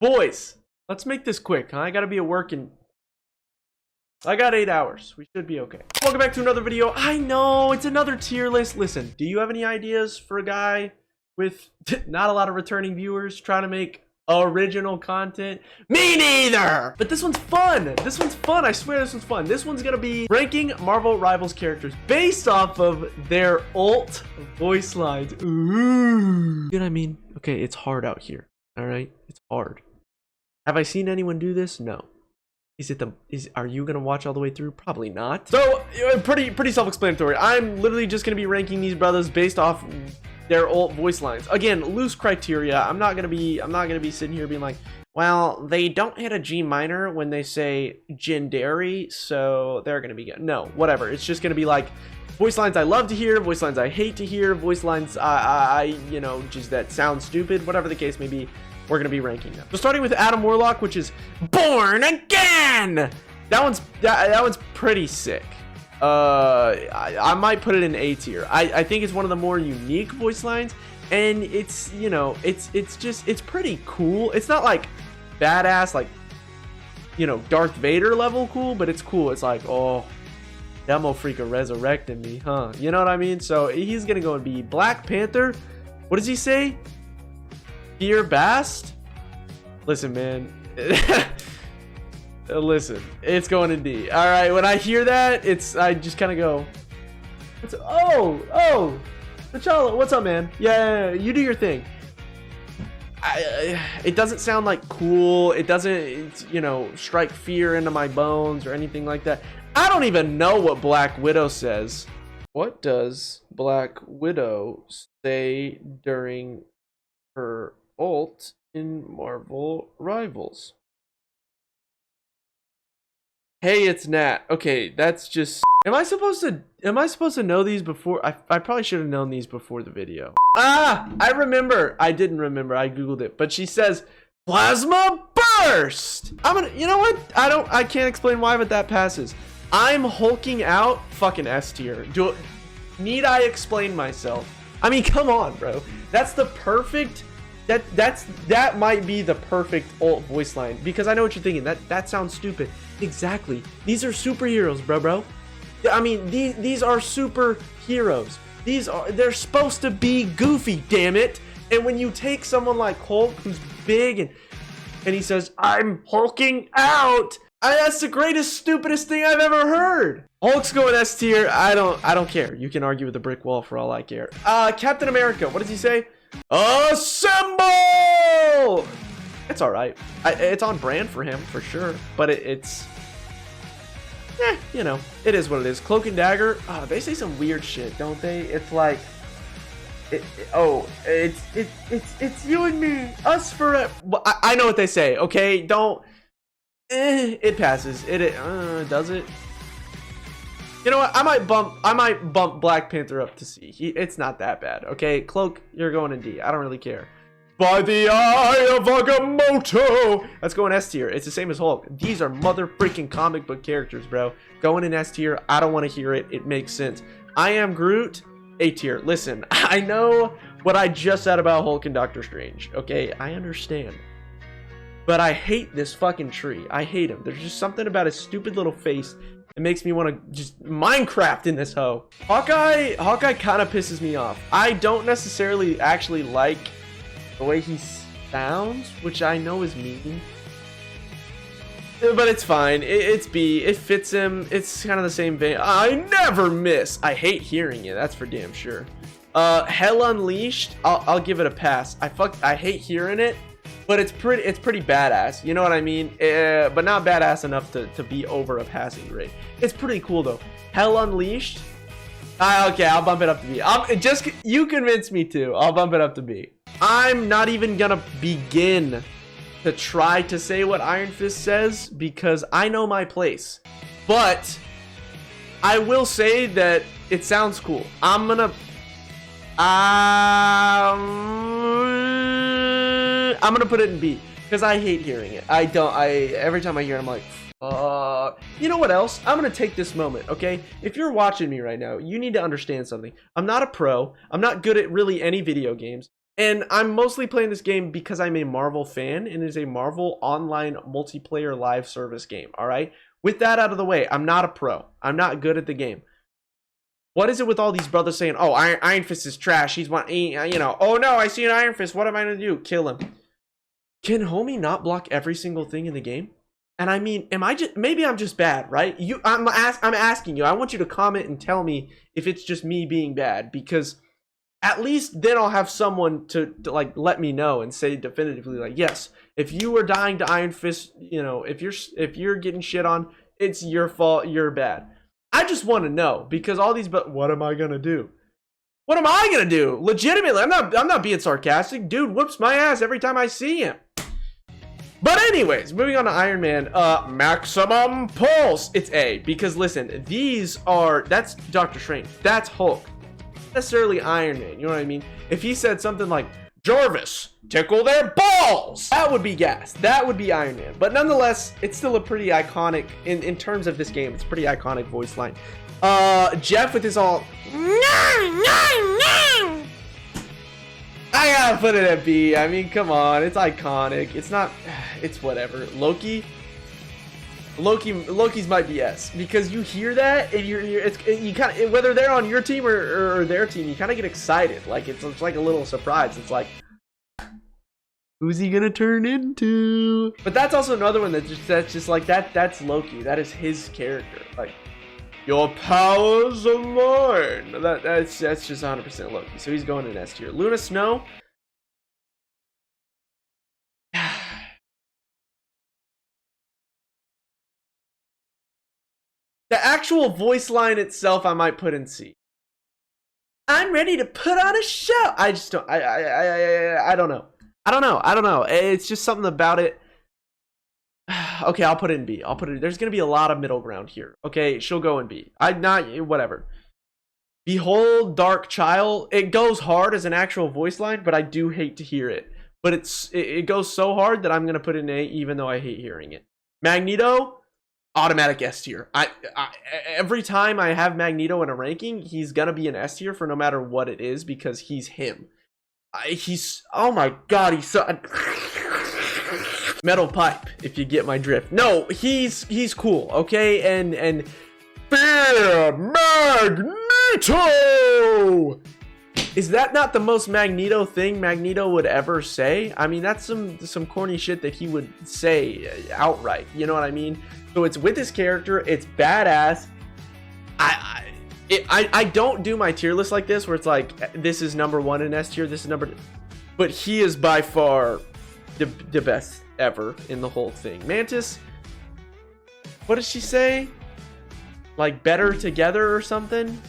Boys, let's make this quick, huh? I gotta be at work in... I got 8 hours. We should be okay. Welcome back to another video. I know, it's another tier list. Listen, do you have any ideas for a guy with not a lot of returning viewers trying to make original content? Me neither! But this one's fun. This one's fun. I swear this one's fun. This one's gonna be ranking Marvel Rivals characters based off of their ult voice lines. Ooh. You know what I mean? Okay, it's hard out here. All right? It's hard. Have I seen anyone do this? No. Are you gonna watch all the way through? Probably not. So pretty self-explanatory. I'm literally just gonna be ranking these brothers based off their ult voice lines. Again, loose criteria. I'm not gonna be sitting here being like, well, they don't hit a G minor when they say Jindari, so they're gonna be good. No, whatever. It's just gonna be like voice lines I love to hear, voice lines I hate to hear, voice lines I you know, just that sound stupid, whatever the case may be. We're gonna be ranking them. So starting with Adam Warlock, which is Born Again. That one's pretty sick. I might put it in A tier. I think it's one of the more unique voice lines, and it's, you know, it's pretty cool. It's not like badass, like, you know, Darth Vader level cool, but it's cool. It's like, oh, that mofreaka resurrected me, huh? You know what I mean? So he's gonna go and be Black Panther. What does he say? Fear Bast? Listen, man. Listen, it's going in D. All right, when I hear that, I just kind of go, oh, T'Challa, what's up, man? Yeah, you do your thing. It doesn't sound like cool. It doesn't, you know, strike fear into my bones or anything like that. I don't even know what Black Widow says. What does Black Widow say during her ult in Marvel Rivals? Hey, it's Nat. Okay, that's just... Am I supposed to know these before? I probably should have known these before the video. Ah, I remember. I didn't remember. I googled it. But she says Plasma Burst. You know what? I can't explain why, but that passes. I'm hulking out. Fucking S tier. Need I explain myself? I mean, come on, bro. That's the perfect... That might be the perfect ult voice line, because I know what you're thinking. That sounds stupid. Exactly. These are superheroes, bro. I mean, these are superheroes. They're supposed to be goofy, damn it. And when you take someone like Hulk, who's big, and he says, "I'm hulking out," that's the greatest, stupidest thing I've ever heard. Hulk's going S tier. I don't care. You can argue with a brick wall for all I care. Captain America. What does he say? Assemble! It's all right. It's on brand for him for sure, but it's you know, it is what it is. Cloak and Dagger. They say some weird shit, don't they? It's like, it's you and me, us forever. Well, I know what they say. Okay, don't. It passes. Does it? You know what? I might bump Black Panther up to C. It's not that bad. Okay, Cloak, you're going in D. I don't really care. By the eye of Agamotto. Let's go in S tier. It's the same as Hulk. These are mother freaking comic book characters, bro. Going in S tier. I don't want to hear it. It makes sense. I Am Groot. A tier. Listen, I know what I just said about Hulk and Doctor Strange. Okay, I understand. But I hate this fucking tree. I hate him. There's just something about his stupid little face. It makes me want to just Minecraft in this hoe. Hawkeye kind of pisses me off. I don't necessarily actually like the way he sounds, which I know is mean. But it's fine. It's B. It fits him. It's kind of the same vein. I never miss. I hate hearing it. That's for damn sure. Hell Unleashed. I'll give it a pass. I hate hearing it. But it's pretty badass, you know what I mean? But not badass enough to be over a passing grade. It's pretty cool though. Hell Unleashed. Okay, I'll bump it up to B. You convinced me to. I'll bump it up to B. I'm not even gonna begin to try to say what Iron Fist says because I know my place. But I will say that it sounds cool. I'm gonna put it in B because I hate hearing it. Every time I hear it, I'm like, you know what else? I'm gonna take this moment, okay? If you're watching me right now, you need to understand something. I'm not a pro. I'm not good at really any video games. And I'm mostly playing this game because I'm a Marvel fan, and it is a Marvel online multiplayer live service game, all right? With that out of the way, I'm not a pro. I'm not good at the game. What is it with all these brothers saying, oh, Iron Fist is trash, he's one, you know, oh no, I see an Iron Fist, what am I going to do? Kill him. Can homie not block every single thing in the game? And I mean, am I just, maybe I'm just bad, right? I'm asking you, I want you to comment and tell me if it's just me being bad, because at least then I'll have someone to like let me know and say definitively, like, yes, if you are dying to Iron Fist, you know, if you're getting shit on, it's your fault, you're bad. I just want to know, because all these, but what am I gonna do? What am I gonna do? Legitimately, I'm not being sarcastic. Dude whoops my ass every time I see him. But anyways, moving on to Iron Man, maximum pulse. It's A, because listen, that's Doctor Strange, that's Hulk. Necessarily Iron Man, you know what I mean? If he said something like, Jarvis, tickle their balls, that would be gas, that would be Iron Man. But nonetheless, it's still a pretty iconic, in terms of this game, it's a pretty iconic voice line. Jeff with his all, I gotta put it at B. I mean, come on, it's iconic. It's not, it's whatever. Loki's might be S, because you hear that and you kind of, whether they're on your team or their team, you kind of get excited. Like it's like a little surprise. It's like, who's he gonna turn into? But that's also another one that's just like that. That's Loki. That is his character. Like, your powers are mine. That's just 100% Loki. So he's going in S tier. Luna Snow. The actual voice line itself, I might put in C. I'm ready to put on a show. I just don't. I don't know. I don't know. It's just something about it. Okay, I'll put it in B. There's gonna be a lot of middle ground here. Okay, she'll go in B. Whatever. Behold, Dark Child. It goes hard as an actual voice line, but I do hate to hear it. But it goes so hard that I'm gonna put it in A, even though I hate hearing it. Magneto. Automatic S tier. Every time I have Magneto in a ranking, he's gonna be an S tier for no matter what it is, because he's him. He's, oh my god, he's so metal pipe, if you get my drift. No, he's cool, okay? And Fear Magneto! Is that not the most Magneto thing Magneto would ever say? I mean, that's some corny shit that he would say outright, you know what I mean? So it's with his character, it's badass. I don't do my tier list like this, where it's like, this is number 1 in S tier, this is number 2. But he is by far the best ever in the whole thing. Mantis, what does she say? Like, better together or something?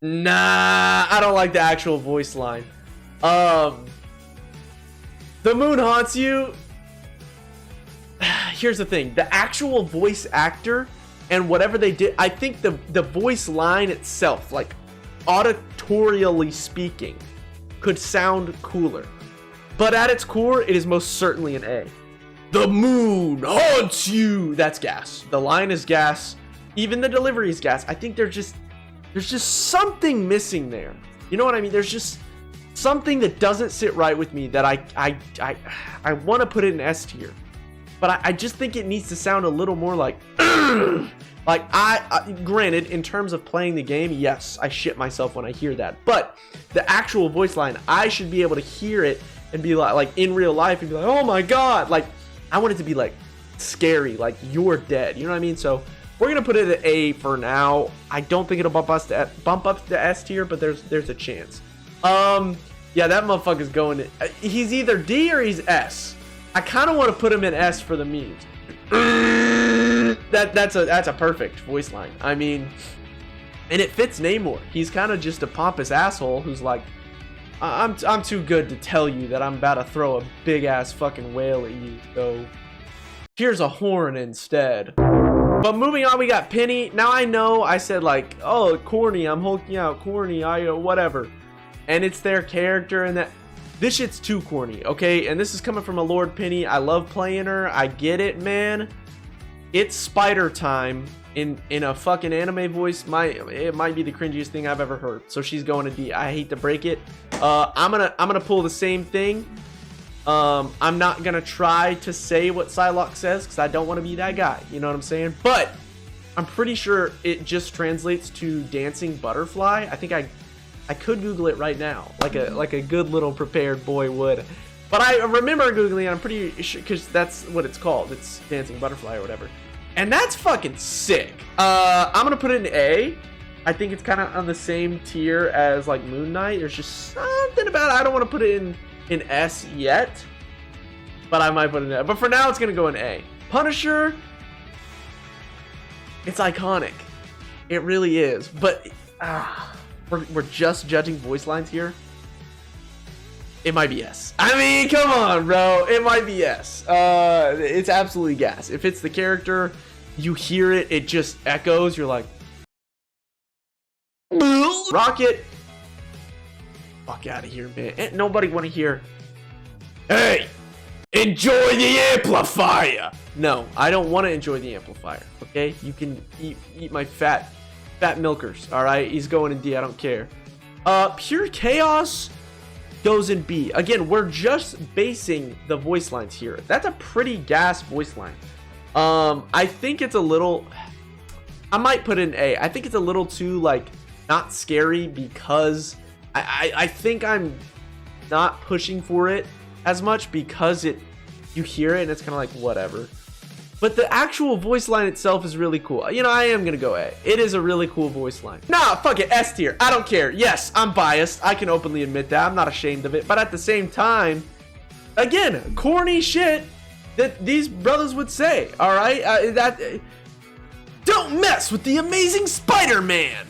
Nah, I don't like the actual voice line. The moon haunts you. Here's the thing, the actual voice actor and whatever they did, I think the voice line itself, like auditorially speaking, could sound cooler. But at its core, it is most certainly an A. The moon haunts you. That's gas. The line is gas. Even the delivery is gas. I think there's just something missing there. You know what I mean? There's just something that doesn't sit right with me that I want to put it in S tier. But I just think it needs to sound a little more like, like granted, in terms of playing the game, yes, I shit myself when I hear that. But the actual voice line, I should be able to hear it and be like in real life and be like, oh my god, like I want it to be like scary, like you're dead. You know what I mean? So we're gonna put it at A for now. I don't think it'll bump up to S tier, but there's a chance. Yeah, that motherfucker's going to, he's either D or he's S. I kind of want to put him in S for the memes. That's a perfect voice line. I mean, and it fits Namor. He's kind of just a pompous asshole who's like, I'm too good to tell you that I'm about to throw a big ass fucking whale at you. So here's a horn instead. But moving on, we got Penny. Now I know I said like, oh, corny, I'm hulking out, corny, whatever. And it's their character, and that this shit's too corny, okay? And this is coming from a Lord Penny. I love playing her. I get it, man. It's spider time in a fucking anime voice. It might be the cringiest thing I've ever heard. So she's going to D. I hate to break it. I'm gonna pull the same thing. I'm not gonna try to say what Psylocke says because I don't want to be that guy. You know what I'm saying? But I'm pretty sure it just translates to dancing butterfly. I think I could Google it right now, like a good little prepared boy would. But I remember Googling it, I'm pretty sure, because that's what it's called. It's dancing butterfly or whatever. And that's fucking sick. I'm gonna put it in A. I think it's kind of on the same tier as like Moon Knight. There's just something about it. I don't want to put it in S yet, but I might put it in A. But for now, it's gonna go in A. Punisher, it's iconic. It really is. But we're just judging voice lines here. It might be S. I mean, come on, bro. It might be S. It's absolutely gas. If it's the character, you hear it, it just echoes. You're like, Rocket. Fuck out of here, man. Ain't nobody want to hear, hey, enjoy the amplifier. No, I don't want to enjoy the amplifier. Okay, you can eat my fat milkers. All right, he's going in D. I don't care. Pure chaos goes in B. Again, we're just basing the voice lines here. That's a pretty gas voice line. I think it's a little, I might put it in A. I think it's a little too like not scary because I think I'm not pushing for it as much because you hear it and it's kind of like whatever. But the actual voice line itself is really cool. You know, I am gonna go A. It is a really cool voice line. Nah, fuck it, S tier. I don't care. Yes, I'm biased. I can openly admit that. I'm not ashamed of it. But at the same time, again, corny shit that these brothers would say. All right, don't mess with the amazing Spider-Man.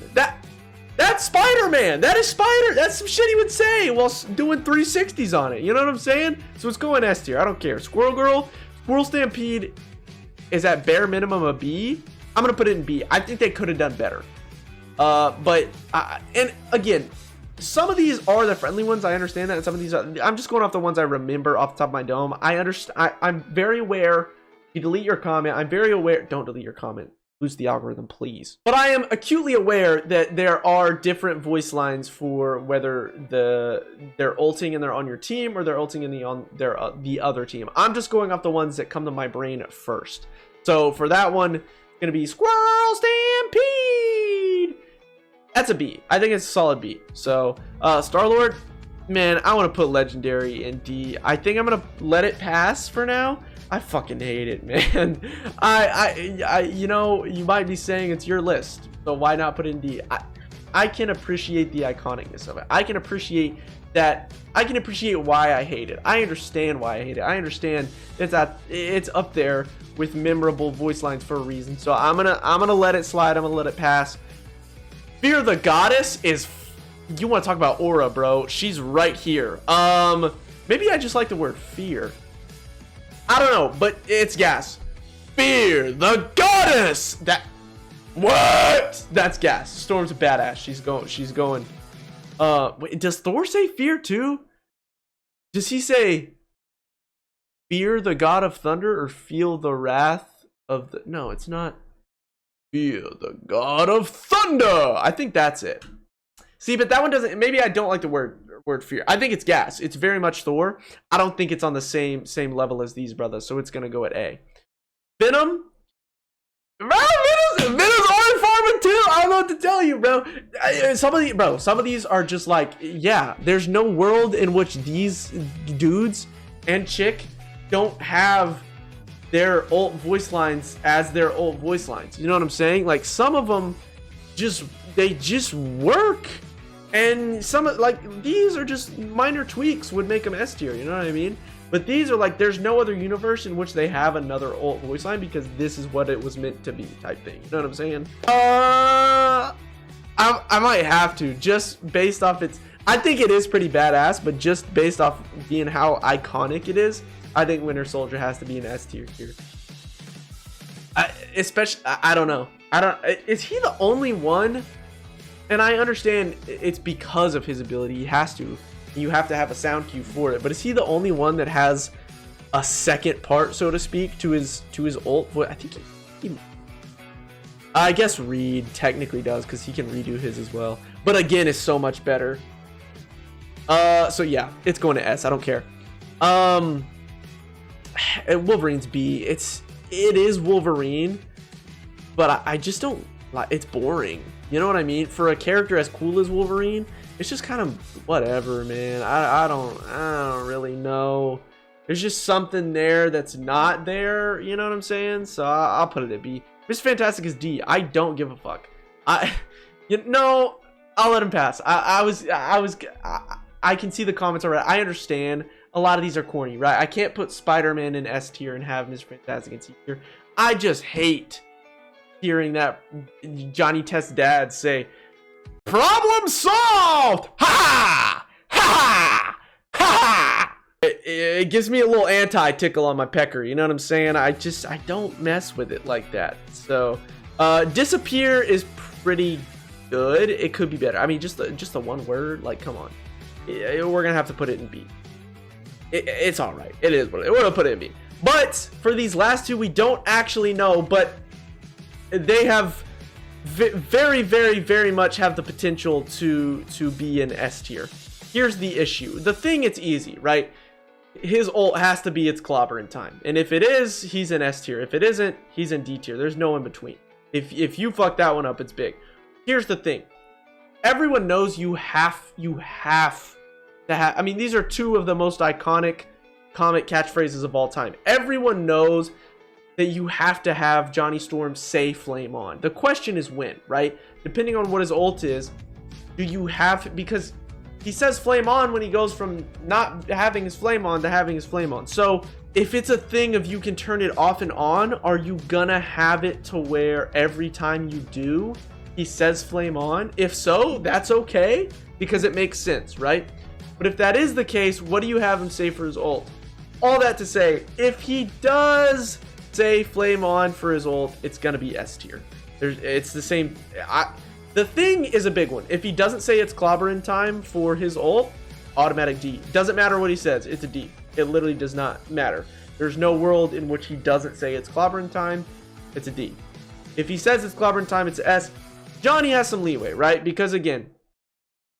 That's Spider-Man. That is Spider. That's some shit he would say while doing 360s on it. You know what I'm saying? So it's going S tier. I don't care. Squirrel Girl, Squirrel Stampede is at bare minimum a B. I'm gonna put it in B. I think they could have done better. And again, some of these are the friendly ones. I understand that, and some of these are, I'm just going off the ones I remember off the top of my dome. I understand. I'm very aware. You delete your comment. I'm very aware. Don't delete your comment. Lose the algorithm, please. But I am acutely aware that there are different voice lines for whether they're ulting and they're on your team or they're ulting and the other team. I'm just going off the ones that come to my brain first. So for that one, it's gonna be Squirrel Stampede. That's a B. I think it's a solid B. So Star-Lord, man, I want to put Legendary in D. I think I'm gonna let it pass for now. I fucking hate it, man. You know, you might be saying it's your list, so why not put it in D? I can appreciate the iconicness of it. I can appreciate that. I can appreciate why I hate it. I understand why I hate it. I understand it's up there with memorable voice lines for a reason. So I'm gonna let it slide. I'm gonna let it pass. Fear the Goddess is. You want to talk about aura, bro? She's right here. Maybe I just like the word fear. I don't know, but it's gas. Fear the Goddess. What? That's gas. Storm's a badass. She's going. Wait, does Thor say fear too? Does he say fear the God of Thunder or feel the wrath of the? No, it's not. Fear the God of Thunder. I think that's it. See, but that one doesn't. Maybe I don't like the word fear. I think it's gas. It's very much Thor. I don't think it's on the same level as these brothers, so it's gonna go at A. Venom. Bro, Venom's orange farming too. I don't know what to tell you, bro. Some of these are just like, yeah, there's no world in which these dudes and chick don't have their old voice lines as their old voice lines. You know what I'm saying? Like some of them they just work. And some like these are just minor tweaks would make them S tier, you know what I mean? But these are like there's no other universe in which they have another old voice line because this is what it was meant to be type thing. You know what I'm saying? I might have to just based off its. I think it is pretty badass, but just based off being how iconic it is, I think Winter Soldier has to be an S tier here. Especially, I don't know. Is he the only one? And I understand it's because of his ability. He has to. You have to have a sound cue for it. But is he the only one that has a second part, so to speak, to his ult? I think he I guess Reed technically does because he can redo his as well. But again, it's so much better. So yeah, it's going to S. I don't care. Wolverine's B. It is Wolverine, but I just don't like. It's boring. You know what I mean? For a character as cool as Wolverine, it's just kind of whatever, man. I don't really know. There's just something there that's not there. You know what I'm saying? So I'll put it at B. Mr. Fantastic is D. I don't give a fuck. You know, I'll let him pass. I can see the comments already. I understand a lot of these are corny, right? I can't put Spider-Man in S tier and have Mr. Fantastic in C tier. I just hate hearing that Johnny Test's dad say, "Problem solved! Ha ha ha!" It gives me a little anti-tickle on my pecker. You know what I'm saying? I don't mess with it like that. So, disappear is pretty good. It could be better. I mean, just the one word. Like, come on. We're gonna have to put it in B. It's all right. It is what it is. We're gonna put it in B. But for these last two, we don't actually know. But they have very, very, very much have the potential to be in S tier. Here's the issue. The thing, it's easy, right? His ult has to be its clobbering time, and if it is, he's in S tier. If it isn't, he's in D tier. There's no in between. If you fuck that one up, it's big. Here's the thing. Everyone knows you have to have. I mean, these are two of the most iconic comic catchphrases of all time. Everyone knows that you have to have Johnny Storm say flame on. The question is when, right? Depending on what his ult is, do you have, because he says flame on when he goes from not having his flame on to having his flame on. So if it's a thing of you can turn it off and on, are you gonna have it to where every time you do, he says flame on? If so, that's okay, because it makes sense, right? But if that is the case, what do you have him say for his ult? All that to say, if he does say flame on for his ult, it's gonna be S tier. It's the same. The thing is a big one. If he doesn't say it's clobbering time for his ult, automatic D. Doesn't matter what he says, it's a D. It literally does not matter. There's no world in which he doesn't say it's clobbering time, it's a D. If he says it's clobbering time, it's S. Johnny has some leeway, right? Because again,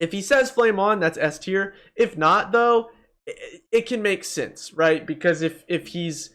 if he says flame on, that's S tier. If not, though, it can make sense, right? Because if he's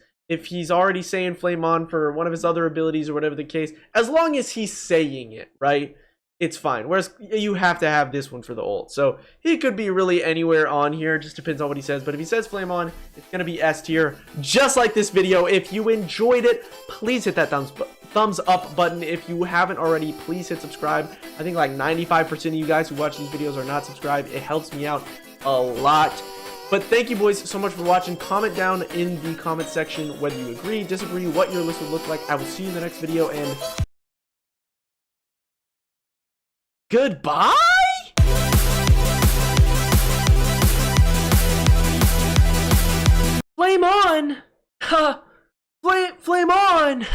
already saying flame on for one of his other abilities or whatever the case, as long as he's saying it, right, it's fine. Whereas you have to have this one for the ult. So he could be really anywhere on here. Just depends on what he says. But if he says flame on, it's going to be S tier. Just like this video. If you enjoyed it, please hit that thumbs up button. If you haven't already, please hit subscribe. I think like 95% of you guys who watch these videos are not subscribed. It helps me out a lot. But thank you boys so much for watching. Comment down in the comment section whether you agree, disagree, what your list would look like. I will see you in the next video, and goodbye? Flame on! Ha! Flame on!